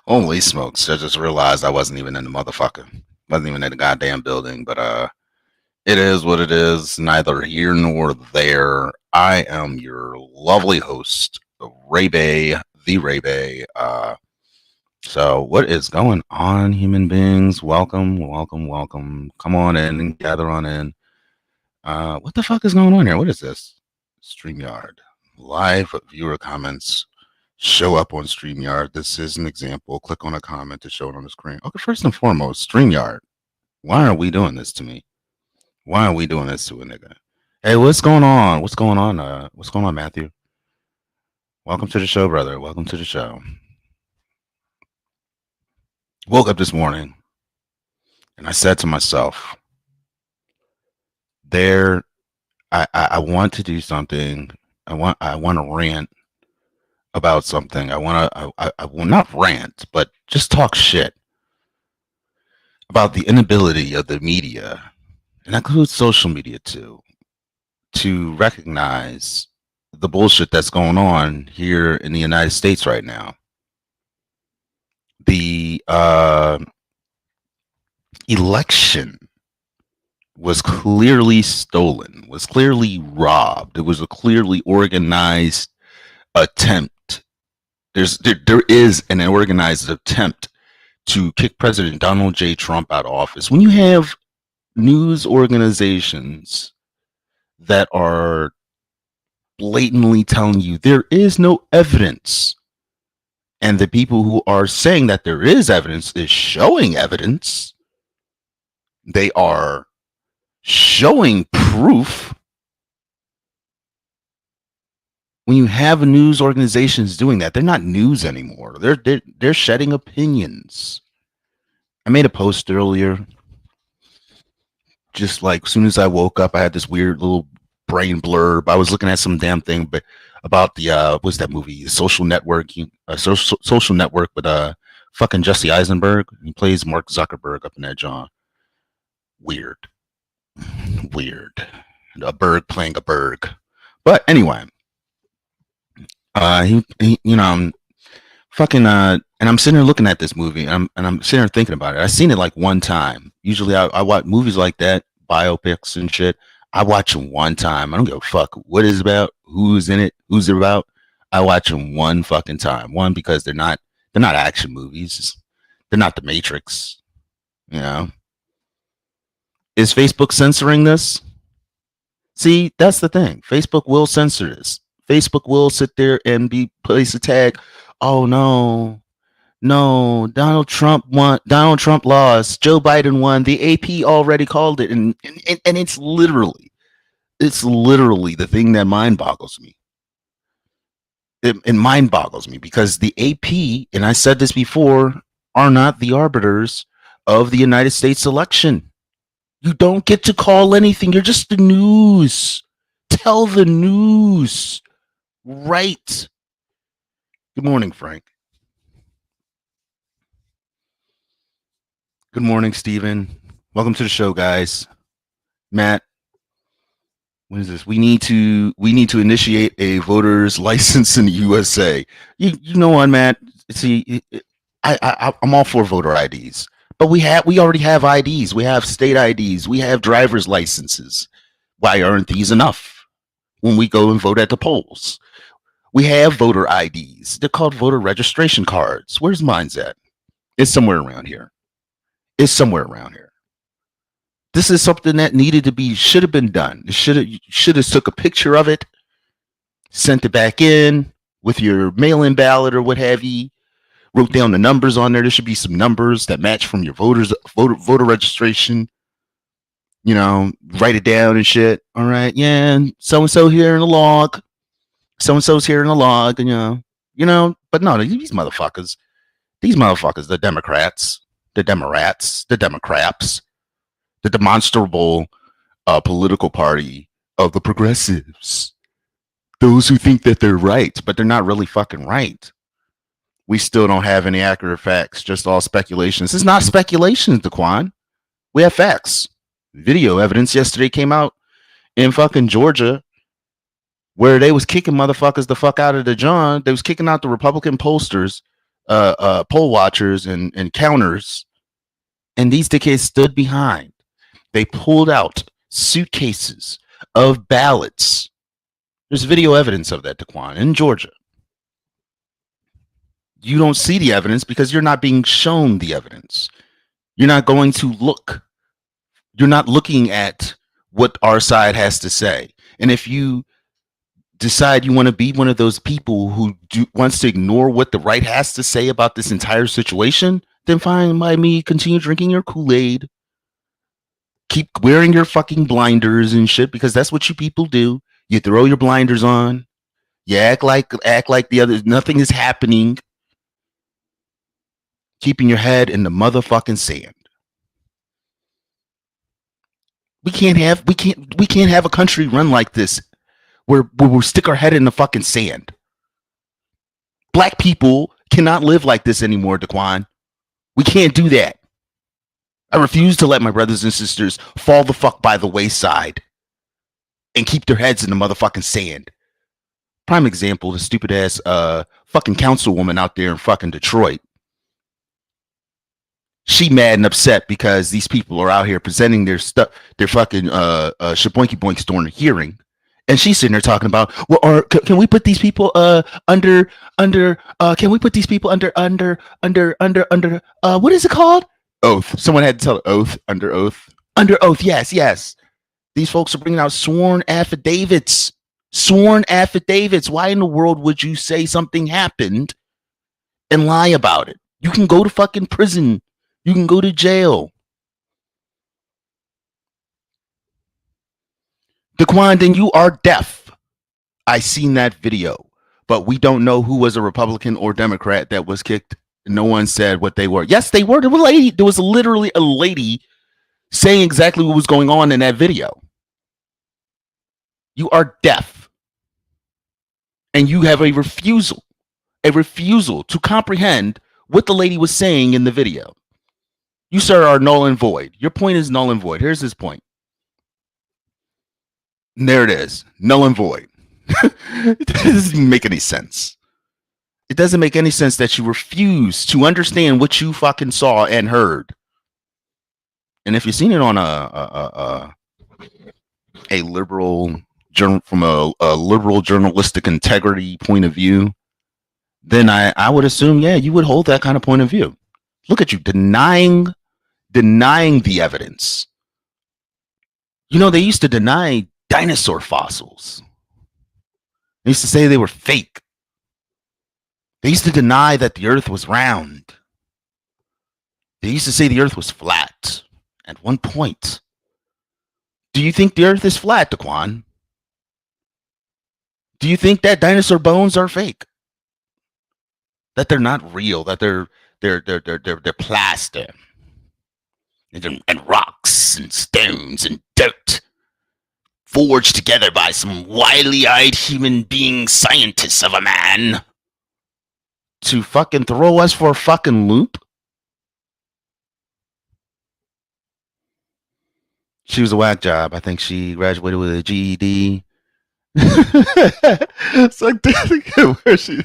Holy smokes. I just realized I wasn't even in the motherfucker. Wasn't even in the goddamn building, but it is what it is, neither here nor there. I am your lovely host, Ray Bay, the Ray Bay. So what is going on, human beings? Welcome, welcome, welcome. Come on in and gather on in. What the fuck is going on here? What is this? StreamYard. Live viewer comments show up on StreamYard. This is an example. Click on a comment to show it on the screen. Okay, first and foremost, StreamYard. Why are we doing this to me? Why are we doing this to a nigga? Hey, what's going on? What's going on? What's going on, Matthew? Welcome to the show, brother. Welcome to the show. Woke up this morning and I said to myself, I want to do something. I want to rant about something. I will not rant, but just talk shit about the inability of the media, and that includes social media too, to recognize the bullshit that's going on here in the United States right now. The election was clearly stolen, was clearly robbed. It was a clearly organized attempt. There is an organized attempt to kick President Donald J. Trump out of office. When you have news organizations that are blatantly telling you there is no evidence, and the people who are saying that there is evidence is showing evidence, they are showing proof. When you have news organizations doing that, they're not news anymore. They're shedding opinions. I made a post earlier. Just like as soon as I woke up, I had this weird little brain blurb. I was looking at some damn thing, but about the what's that movie? Social Networking, Social Network with fucking Jesse Eisenberg. He plays Mark Zuckerberg up in that John. Weird. A bird playing a berg. But anyway, he you know, I'm fucking and I'm sitting there looking at this movie, and I'm sitting there thinking about it. I've seen it like one time. Usually I watch movies like that, biopics and shit. I watch them one time. I don't give a fuck what it's about, who's in it, who's it about. I watch them one fucking time. One, because they're not action movies. They're not The Matrix. You know. Is Facebook censoring this? See, that's the thing. Facebook will censor this. Facebook will sit there and place a tag. Oh no, Donald Trump won. Donald Trump lost. Joe Biden won. The AP already called it, and it's literally the thing that mind boggles me. It mind boggles me because the AP, and I said this before, are not the arbiters of the United States election. You don't get to call anything. You're just the news. Tell the news. Right. Good morning, Frank. Good morning, Stephen. Welcome to the show, guys. Matt, what is this? We need to initiate a voter's license in the USA. You know what, Matt? See, I'm all for voter IDs. But we already have IDs. We have state IDs. We have driver's licenses. Why aren't these enough when we go and vote at the polls? We have voter IDs. They're called voter registration cards. Where's mine's at? It's somewhere around here. This is something that should have been done. Should have took a picture of it, sent it back in with your mail-in ballot or what have you. Wrote down the numbers on there. There should be some numbers that match from your voter registration. You know, write it down and shit. All right, yeah, so and so here in the log. So and so's here in the log, and you know. But no, these motherfuckers, the Democrats, the Democrats, the demonstrable political party of the progressives. Those who think that they're right, but they're not really fucking right. We still don't have any accurate facts, just all speculations. It's not speculation, Daquan. We have facts. Video evidence yesterday came out in fucking Georgia where they was kicking motherfuckers the fuck out of the John. They was kicking out the Republican pollsters, poll watchers, and counters, and these dickheads stood behind. They pulled out suitcases of ballots. There's video evidence of that, Daquan, in Georgia. You don't see the evidence because you're not being shown the evidence. You're not going to look. You're not looking at what our side has to say. And if you decide you want to be one of those people who wants to ignore what the right has to say about this entire situation, then fine by me. Continue drinking your Kool-Aid. Keep wearing your fucking blinders and shit, because that's what you people do. You throw your blinders on. You act like the others. Nothing is happening. Keeping your head in the motherfucking sand. We can't have a country run like this where we stick our head in the fucking sand. Black people cannot live like this anymore, Daquan. We can't do that. I refuse to let my brothers and sisters fall the fuck by the wayside and keep their heads in the motherfucking sand. Prime example, the stupid ass fucking councilwoman out there in fucking Detroit. She mad and upset because these people are out here presenting their stuff, their fucking shaboinky boinks during a hearing. And she's sitting there talking about, well, or can we put these people under can we put these people under what is it called? Oath. Someone had to tell oath, under oath. Under oath, yes. These folks are bringing out sworn affidavits. Sworn affidavits. Why in the world would you say something happened and lie about it? You can go to fucking prison. You can go to jail. Daquan, then you are deaf. I seen that video, but we don't know who was a Republican or Democrat that was kicked. No one said what they were. Yes, they were. There was literally a lady saying exactly what was going on in that video. You are deaf. And you have a refusal to comprehend what the lady was saying in the video. You, sir, are null and void. Your point is null and void. Here's his point. And there it is. Null and void. It doesn't make any sense. It doesn't make any sense that you refuse to understand what you fucking saw and heard. And if you've seen it on a liberal from a liberal journalistic integrity point of view, then I would assume, yeah, you would hold that kind of point of view. Look at you denying the evidence. You know, they used to deny dinosaur fossils. They used to say they were fake. They used to deny that the earth was round. They used to say the earth was flat at one point. Do you think the earth is flat, Daquan? Do you think that dinosaur bones are fake? That they're not real, that they're plaster and rocks and stones and dirt forged together by some wily-eyed human being scientists of a man to fucking throw us for a fucking loop? She was a whack job. I think she graduated with a GED. It's like, where she?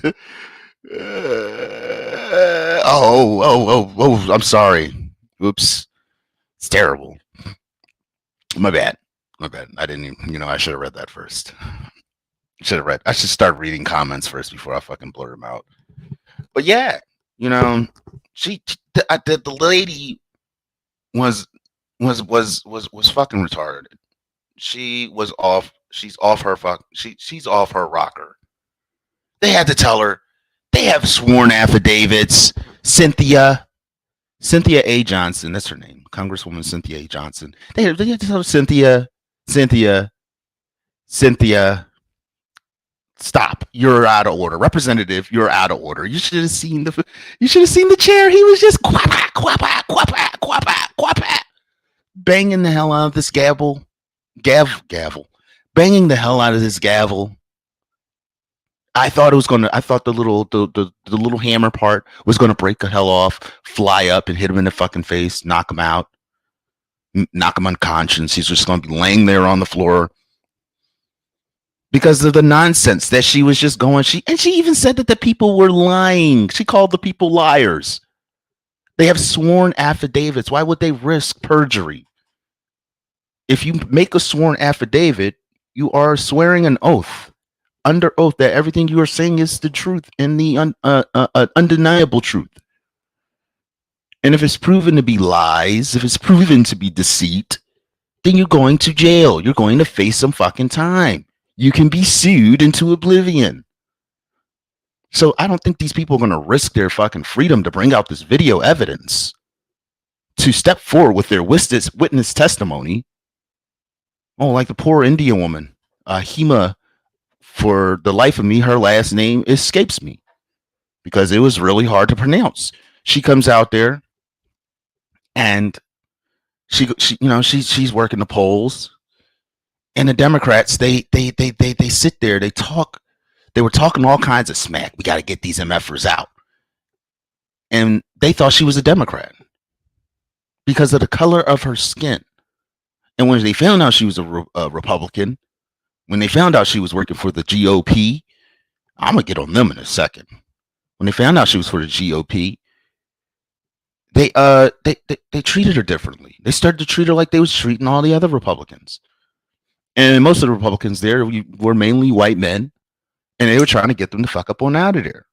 I'm sorry. Oops. It's terrible. My bad. I didn't even, I should have read that first. I should start reading comments first before I fucking blur them out. But yeah, the lady was fucking retarded. She was off. She's off her she's off her rocker. They had to tell her. They have sworn affidavits. Cynthia A. Johnson, that's her name, Congresswoman Cynthia A. Johnson. They had to tell her, Cynthia, stop. You're out of order. Representative, you're out of order. You should have seen the chair. He was just banging the hell out of this gavel. Banging the hell out of this gavel. I thought the little hammer part was gonna break the hell off, fly up and hit him in the fucking face, knock him out, knock him unconscious. He's just gonna be laying there on the floor. because of the nonsense that she was just going. She even said that the people were lying. She called the people liars. They have sworn affidavits. Why would they risk perjury? If you make a sworn affidavit, you are swearing an oath, under oath, that everything you are saying is the truth and the undeniable truth. And if it's proven to be lies, if it's proven to be deceit, then you're going to jail. You're going to face some fucking time. You can be sued into oblivion. So I don't think these people are going to risk their fucking freedom to bring out this video evidence, to step forward with their witness testimony. Oh, like the poor Indian woman, Hema. For the life of me, her last name escapes me because it was really hard to pronounce. She comes out there and she's working the polls, and the Democrats they sit there, they talk. They were talking all kinds of smack. We got to get these MFers out, and they thought she was a Democrat because of the color of her skin. And when they found out she was a Republican, when they found out she was working for the GOP, I'm gonna get on them in a second. When they found out she was for the GOP, they treated her differently. They started to treat her like they was treating all the other Republicans. And most of the Republicans there were mainly white men, and they were trying to get them to fuck up on out of there.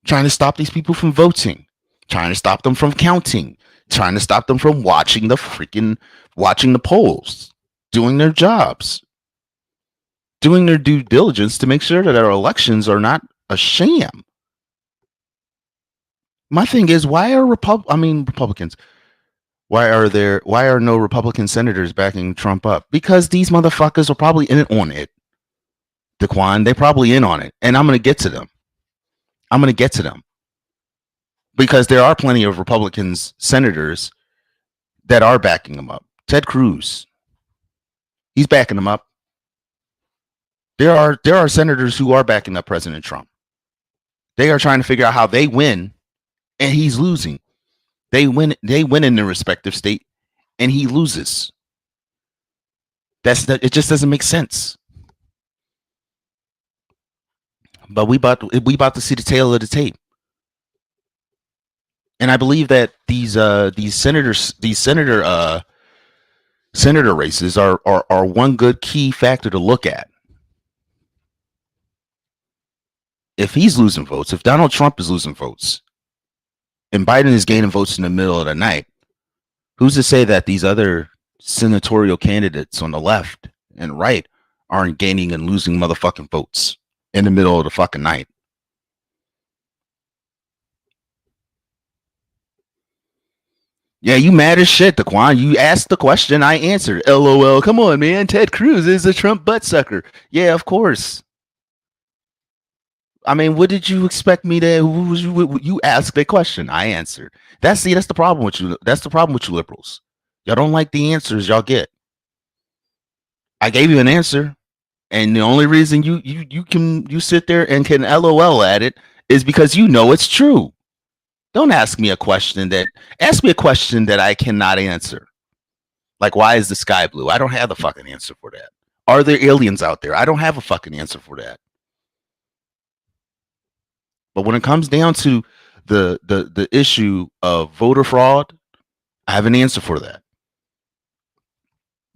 Trying to stop these people from voting, trying to stop them from counting, trying to stop them from watching the polls, doing their jobs, doing their due diligence to make sure that our elections are not a sham. My thing is, why are Republicans? Why are no Republican senators backing Trump up? Because these motherfuckers are probably in it on it. Daquan, they're probably in on it. And I'm going to get to them. Because there are plenty of Republicans senators that are backing him up. Ted Cruz, he's backing him up. There are senators who are backing up President Trump. They are trying to figure out how they win, and he's losing. They win in their respective state, and he loses. It just doesn't make sense. But we about to see the tail of the tape. And I believe that these senator races are one good key factor to look at. If he's losing votes, if Donald Trump is losing votes, and Biden is gaining votes in the middle of the night, who's to say that these other senatorial candidates on the left and right aren't gaining and losing motherfucking votes in the middle of the fucking night? Yeah, you mad as shit, Daquan. You asked the question, I answered. LOL. Come on, man. Ted Cruz is a Trump buttsucker. Yeah, of course. I mean, what did you expect me to? You asked the question, I answered. That's the problem with you. That's the problem with you liberals. Y'all don't like the answers y'all get. I gave you an answer, and the only reason you sit there and can LOL at it is because you know it's true. Don't ask me a question that I cannot answer. Like, why is the sky blue? I don't have the fucking answer for that. Are there aliens out there? I don't have a fucking answer for that. But when it comes down to the issue of voter fraud, I have an answer for that.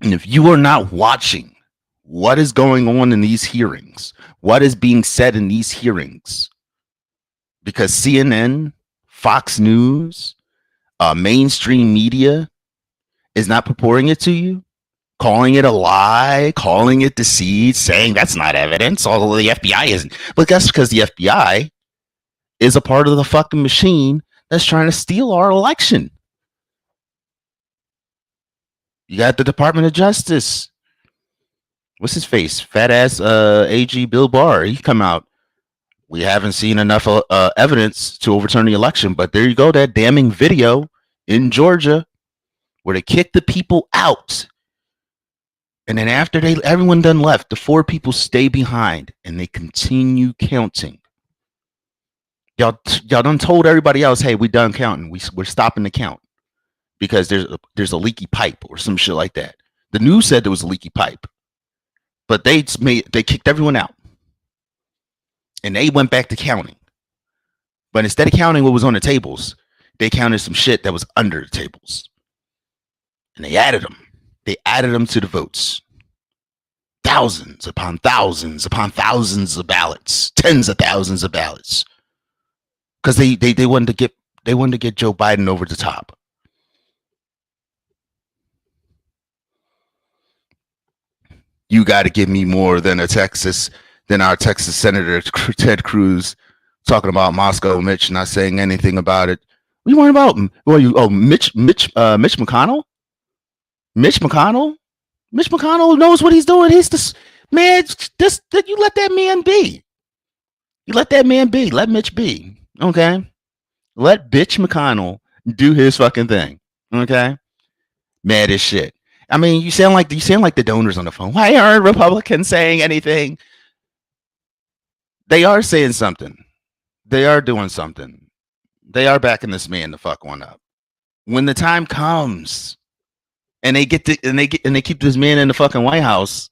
And if you are not watching what is going on in these hearings, what is being said in these hearings, because CNN, Fox News, mainstream media is not purporting it to you, calling it a lie, calling it deceit, saying that's not evidence, although the FBI isn't. But that's because the FBI is a part of the fucking machine that's trying to steal our election. You got the Department of Justice. What's his face? Fat ass AG Bill Barr. He come out. We haven't seen enough evidence to overturn the election, but there you go, that damning video in Georgia where they kicked the people out. And then after everyone done left, the 4 people stay behind and they continue counting. Y'all done told everybody else, hey, we done counting. We're stopping the count because there's a leaky pipe or some shit like that. The news said there was a leaky pipe, but they kicked everyone out, and they went back to counting. But instead of counting what was on the tables, they counted some shit that was under the tables, and they added them. They added them to the votes. Thousands upon thousands upon thousands of ballots, tens of thousands of ballots, because they wanted to get Joe Biden over the top. You got to give me more than our Texas Senator Ted Cruz talking about Moscow Mitch not saying anything about it. What are you worrying about? Mitch McConnell? Mitch McConnell knows what he's doing. He's this man. You let that man be. You let that man be. Let Mitch be. Okay. Let bitch McConnell do his fucking thing. Okay. Mad as shit. I mean, you sound like the donors on the phone. Why aren't Republicans saying anything? They are saying something. They are doing something. They are backing this man the fuck one up. When the time comes, and they keep this man in the fucking White House,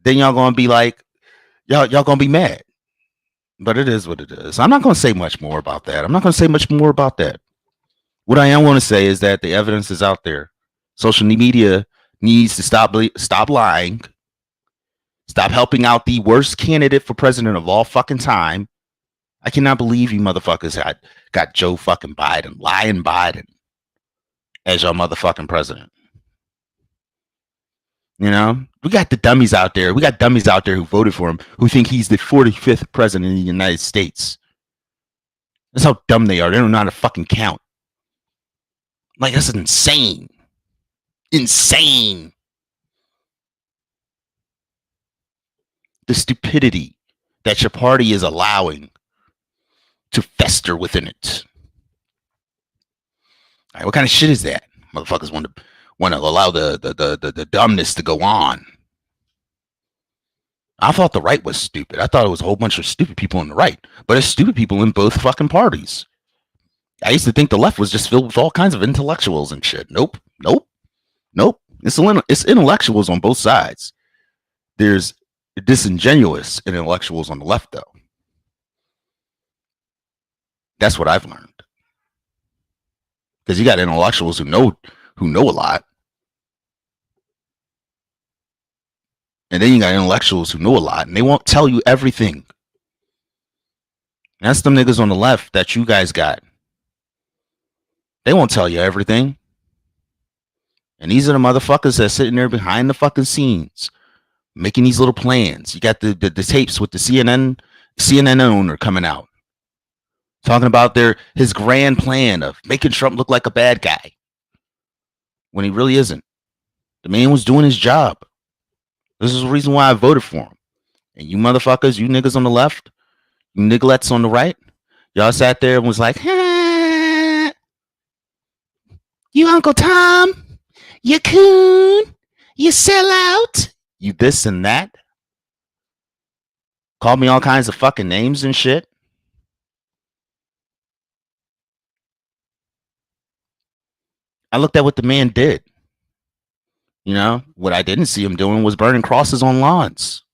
then y'all gonna be like, y'all gonna be mad. But it is what it is. I'm not gonna say much more about that. What I am going to say is that the evidence is out there. Social media needs to stop lying, stop helping out the worst candidate for president of all fucking time. I cannot believe you motherfuckers got Joe fucking Biden, lying Biden, as your motherfucking president. You know, we got the dummies out there. We got dummies out there who voted for him, who think he's the 45th president of the United States. That's how dumb they are. They don't know how to fucking count. Like, that's insane. Insane. The stupidity that your party is allowing to fester within it. All right, what kind of shit is that? Motherfuckers want to allow the dumbness to go on. I thought the right was stupid. I thought it was a whole bunch of stupid people on the right, but it's stupid people in both fucking parties. I used to think the left was just filled with all kinds of intellectuals and shit. Nope. It's intellectuals on both sides. There's disingenuous intellectuals on the left, though. That's what I've learned. Because you got intellectuals who know a lot, and then you got intellectuals who know a lot, and they won't tell you everything. And that's them niggas on the left that you guys got. They won't tell you everything. And these are the motherfuckers that are sitting there behind the fucking scenes, making these little plans. You got the tapes with the CNN owner coming out, talking about his grand plan of making Trump look like a bad guy when he really isn't. The man was doing his job. This is the reason why I voted for him. And you motherfuckers, you niggas on the left, you nigglets on the right, y'all sat there and was like, you Uncle Tom, you coon, you sell out, you this and that. Called me all kinds of fucking names and shit. I looked at what the man did. You know, what I didn't see him doing was burning crosses on lawns.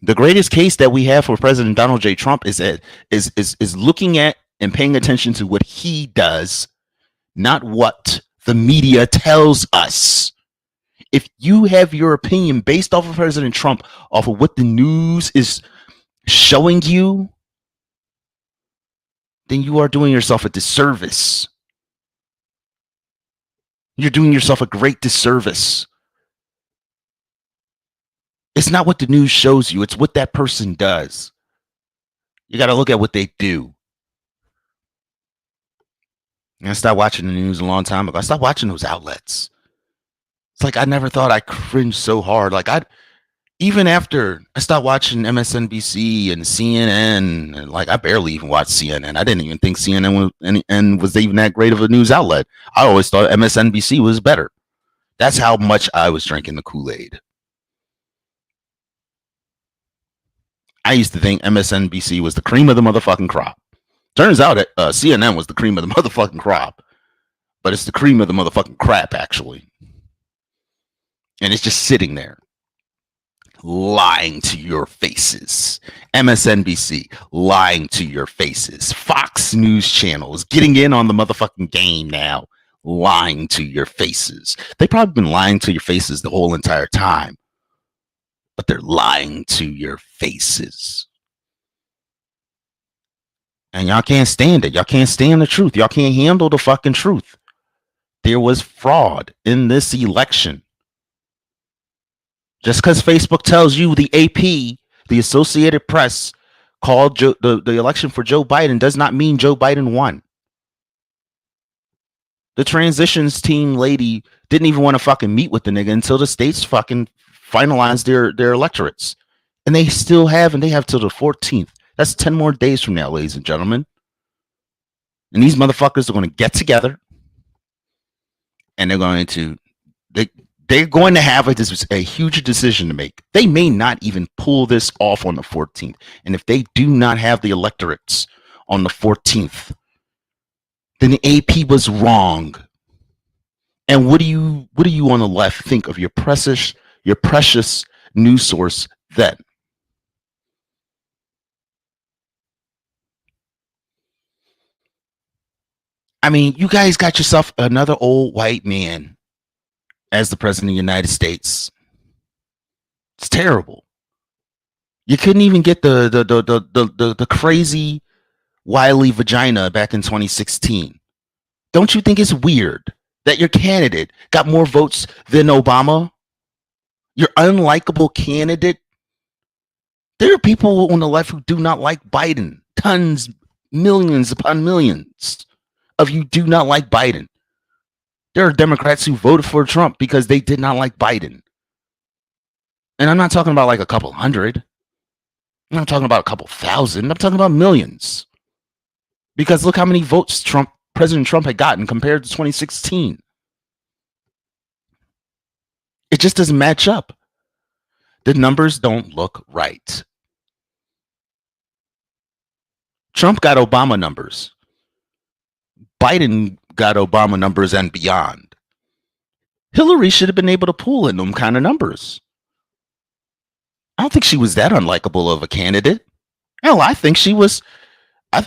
The greatest case that we have for President Donald J. Trump is looking at and paying attention to what he does, not what the media tells us. If you have your opinion based off of President Trump, off of what the news is showing you, then you are doing yourself a disservice. You're doing yourself a great disservice. It's not what the news shows you. It's what that person does. You got to look at what they do. And I stopped watching the news a long time ago. I stopped watching those outlets. It's like I never thought I cringed so hard. Like even after I stopped watching MSNBC and CNN, and like I barely even watched CNN. I didn't even think CNN was even that great of a news outlet. I always thought MSNBC was better. That's how much I was drinking the Kool-Aid. I used to think MSNBC was the cream of the motherfucking crop. Turns out CNN was the cream of the motherfucking crop. but it's the cream of the motherfucking crap, actually. And it's just sitting there, lying to your faces. MSNBC lying to your faces. Fox News channels getting in on the motherfucking game now, lying to your faces. They've probably been lying to your faces the whole entire time, but they're lying to your faces. And y'all can't stand it. Y'all can't stand the truth. Y'all can't handle the fucking truth. There was fraud in this election. Just because Facebook tells you the AP, the Associated Press, called the election for Joe Biden does not mean Joe Biden won. The transitions team lady didn't even want to fucking meet with the nigga until the states fucking finalized their electorates. And they still have, and they have till the 14th. That's 10 more days from now, ladies and gentlemen. And these motherfuckers are going to get together and they're going to have a huge decision to make. They may not even pull this off on the 14th. And if they do not have the electorates on the 14th, then the AP was wrong. And what do you on the left think of your precious news source then? I mean, you guys got yourself another old white man as the president of the United States. It's terrible. You couldn't even get the crazy wily vagina back in 2016. Don't you think it's weird that your candidate got more votes than Obama? Your unlikable candidate. There are people on the left who do not like Biden. Tons, millions upon millions of you do not like Biden. There are Democrats who voted for Trump because they did not like Biden. And I'm not talking about like a couple hundred. I'm not talking about a couple thousand. I'm talking about millions. Because look how many votes President Trump had gotten compared to 2016. It just doesn't match up. The numbers don't look right. Trump got Obama numbers. Biden got Obama numbers and beyond. Hillary should have been able to pull in them kind of numbers. I don't think she was that unlikable of a candidate. Hell, I think she was,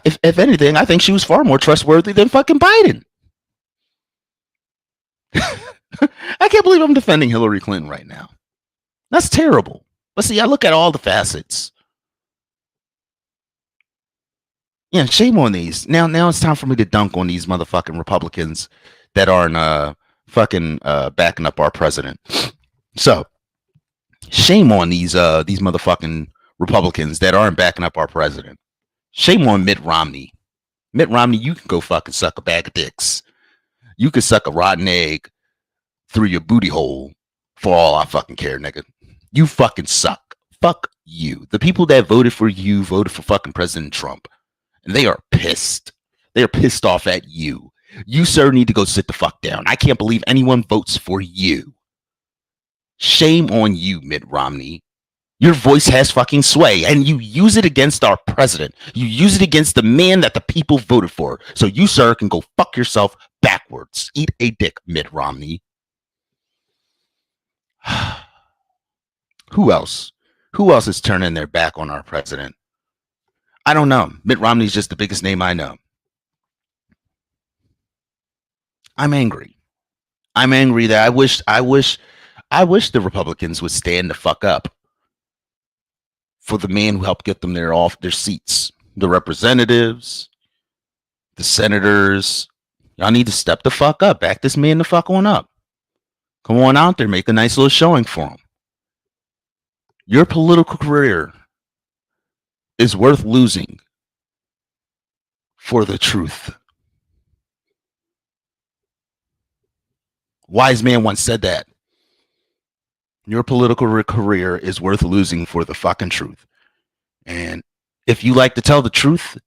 if anything, I think she was far more trustworthy than fucking Biden. I can't believe I'm defending Hillary Clinton right now. That's terrible. But see, I look at all the facets. Yeah, shame on these. Now it's time for me to dunk on these motherfucking Republicans that aren't fucking backing up our president. So, shame on these motherfucking Republicans that aren't backing up our president. Shame on Mitt Romney. Mitt Romney, you can go fucking suck a bag of dicks. You can suck a rotten egg through your booty hole for all I fucking care, nigga. You fucking suck. Fuck you. The people that voted for you voted for fucking President Trump. And they are pissed. They are pissed off at you. You, sir, need to go sit the fuck down. I can't believe anyone votes for you. Shame on you, Mitt Romney. Your voice has fucking sway, and you use it against our president. You use it against the man that the people voted for. So you, sir, can go fuck yourself backwards. Eat a dick, Mitt Romney. Who else? Who else is turning their back on our president? I don't know. Mitt Romney's just the biggest name I know. I'm angry. I'm angry that I wish the Republicans would stand the fuck up for the man who helped get them there off their seats. The representatives, the senators, y'all need to step the fuck up. Back this man the fuck on up. Come on out there, make a nice little showing for him. Your political career is worth losing for the truth. Wise man once said that. Your political career is worth losing for the fucking truth. And if you like to tell the truth,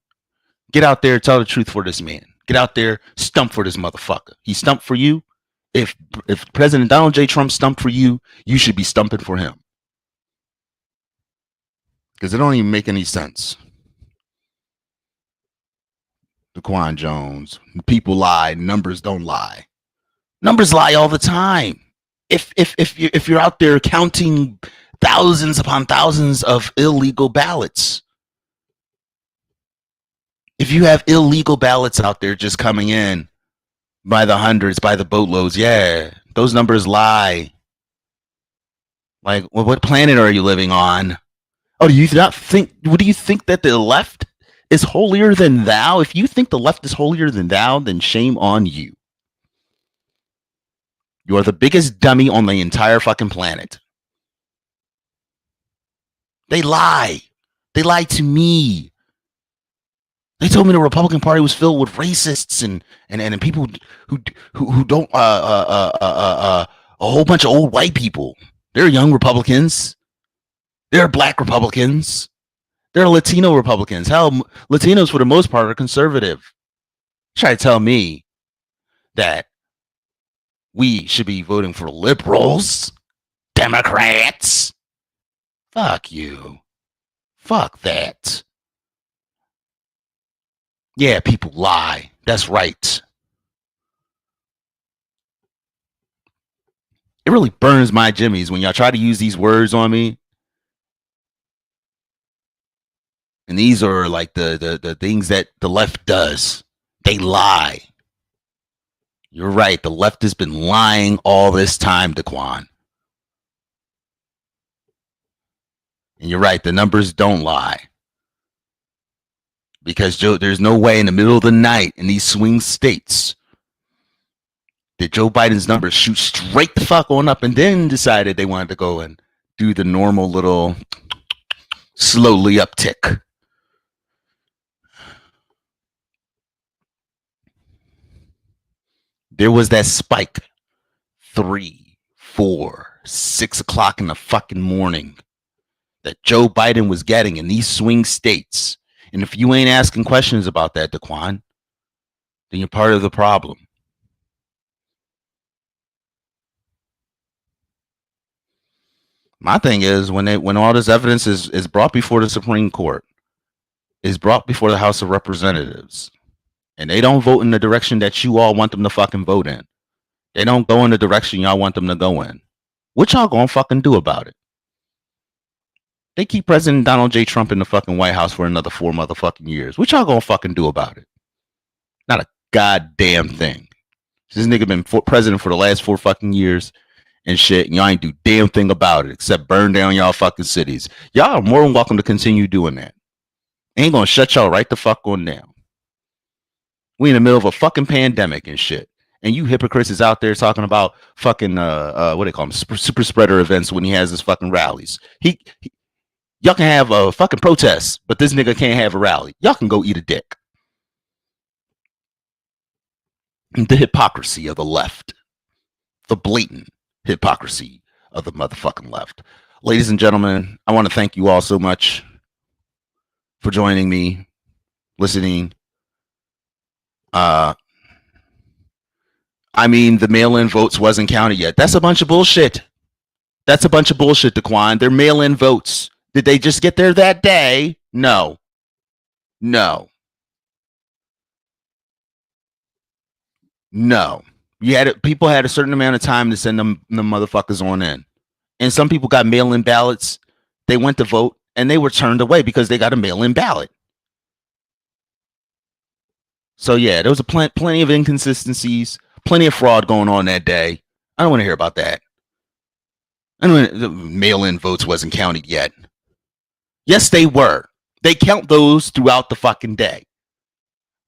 get out there, tell the truth for this man. Get out there, stump for this motherfucker. He stumped for you. If President Donald J. Trump stumped for you, you should be stumping for him. Because it don't even make any sense. DaQuan Jones. People lie. Numbers don't lie. Numbers lie all the time. If you're out there counting thousands upon thousands of illegal ballots, if you have illegal ballots out there just coming in by the hundreds, by the boatloads, yeah, those numbers lie. Like, well, what planet are you living on? Oh, do you not think? What do you think that the left is holier than thou? If you think the left is holier than thou, then shame on you. You are the biggest dummy on the entire fucking planet. They lie. They lied to me. They told me the Republican Party was filled with racists and people who don't a whole bunch of old white people. They're young Republicans. They're black Republicans. They're Latino Republicans. Hell, Latinos for the most part are conservative. Try to tell me that we should be voting for liberals, Democrats. Fuck you. Fuck that. Yeah, people lie. That's right. It really burns my jimmies when y'all try to use these words on me. And these are like the things that the left does. They lie. You're right. The left has been lying all this time, DaQuan. And you're right. The numbers don't lie. Because Joe, there's no way in the middle of the night in these swing states that Joe Biden's numbers shoot straight the fuck on up and then decided they wanted to go and do the normal little slowly uptick. There was that spike 3, 4, 6 o'clock in the fucking morning that Joe Biden was getting in these swing states. And if you ain't asking questions about that, DaQuan, then you're part of the problem. My thing is when all this evidence is brought before the Supreme Court, is brought before the House of Representatives, and they don't vote in the direction that you all want them to fucking vote in. They don't go in the direction y'all want them to go in. What y'all gonna fucking do about it? They keep President Donald J. Trump in the fucking White House for another 4 motherfucking years. What y'all gonna fucking do about it? Not a goddamn thing. This nigga been president for the last 4 fucking years and shit, and y'all ain't do damn thing about it except burn down y'all fucking cities. Y'all are more than welcome to continue doing that. Ain't gonna shut y'all right the fuck on down. We in the middle of a fucking pandemic and shit. And you hypocrites is out there talking about fucking what do they call them, super spreader events when he has his fucking rallies. Y'all can have a fucking protest, but this nigga can't have a rally. Y'all can go eat a dick. The hypocrisy of the left. The blatant hypocrisy of the motherfucking left. Ladies and gentlemen, I want to thank you all so much for joining me, listening. I mean, the mail-in votes wasn't counted yet. That's a bunch of bullshit. That's a bunch of bullshit, DaQuan. They're mail-in votes. Did they just get there that day? No. No. No. People had a certain amount of time to send them motherfuckers on in. And some people got mail-in ballots. They went to vote and they were turned away because they got a mail-in ballot. So yeah, there was plenty of inconsistencies, plenty of fraud going on that day. I don't want to hear about that. I don't. The mail-in votes wasn't counted yet. Yes, they were. They count those throughout the fucking day.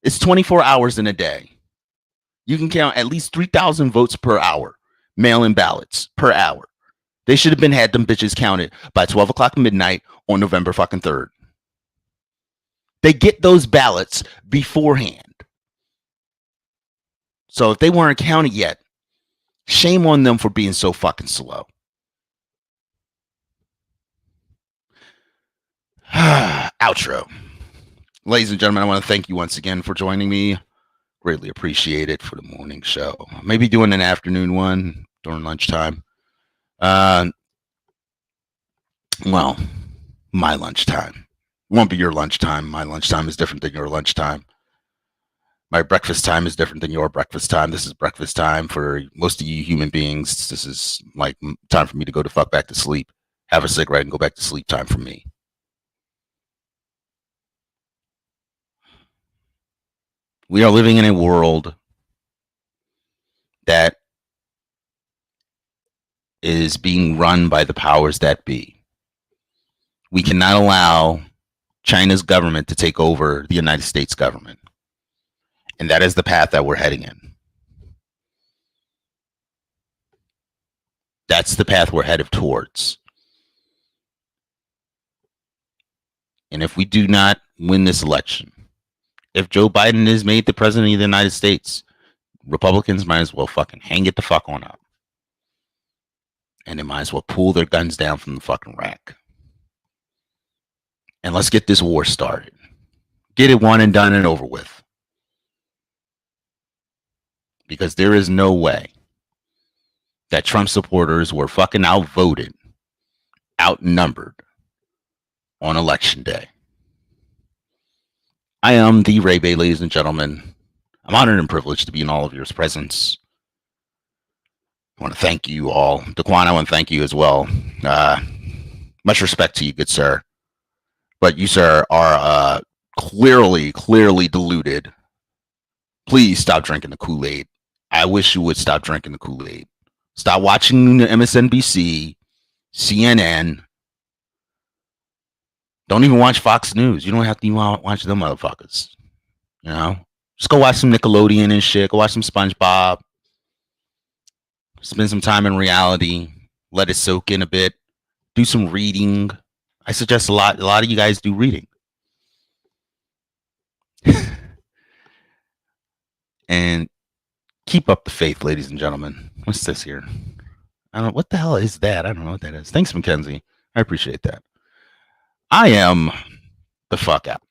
It's 24 hours in a day. You can count at least 3,000 votes per hour, mail-in ballots per hour. They should have had them bitches counted by 12 o'clock midnight on November fucking 3rd. They get those ballots beforehand. So if they weren't counted yet, shame on them for being so fucking slow. Outro. Ladies and gentlemen, I want to thank you once again for joining me. Greatly appreciate it for the morning show. Maybe doing an afternoon one during lunchtime. Well, my lunchtime. It won't be your lunchtime. My lunchtime is different than your lunchtime. My breakfast time is different than your breakfast time. This is breakfast time for most of you human beings. This is like time for me to go to fuck back to sleep, have a cigarette, and go back to sleep time for me. We are living in a world that is being run by the powers that be. We cannot allow China's government to take over the United States government. And that is the path that we're heading in. That's the path we're headed towards. And if we do not win this election, if Joe Biden is made the president of the United States, Republicans might as well fucking hang it the fuck on up. And they might as well pull their guns down from the fucking rack. And let's get this war started. Get it one and done and over with. Because there is no way that Trump supporters were fucking outvoted, outnumbered on election day. I am the Ray Bay, ladies and gentlemen. I'm honored and privileged to be in all of your presence. I want to thank you all. Daquan, I want to thank you as well. Much respect to you, good sir. But you, sir, are clearly deluded. Please stop drinking the Kool-Aid. I wish you would stop drinking the Kool-Aid. Stop watching MSNBC, CNN. Don't even watch Fox News. You don't have to even watch them motherfuckers. You know? Just go watch some Nickelodeon and shit. Go watch some SpongeBob. Spend some time in reality. Let it soak in a bit. Do some reading. I suggest a lot of you guys do reading. And keep up the faith, ladies and gentlemen. What's this here? I don't know. What the hell is that? I don't know what that is. Thanks, Mackenzie. I appreciate that. I am the fuck out.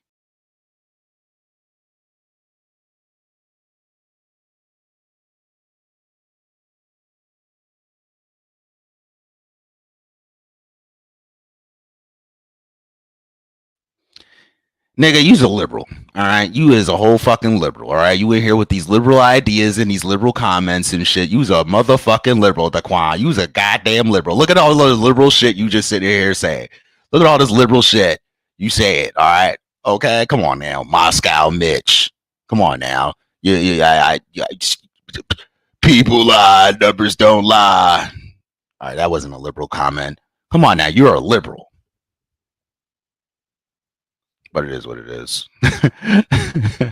Nigga, you's a liberal. All right. You is a whole fucking liberal. All right. You in here with these liberal ideas and these liberal comments and shit. You's a motherfucking liberal, Daquan. You's a goddamn liberal. Look at all the liberal shit you just sitting here saying. Look at all this liberal shit. You say it. All right. Okay. Come on now. Moscow Mitch. Come on now. People lie. Numbers don't lie. All right. That wasn't a liberal comment. Come on now. You're a liberal. But it is what it is.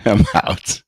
I'm out.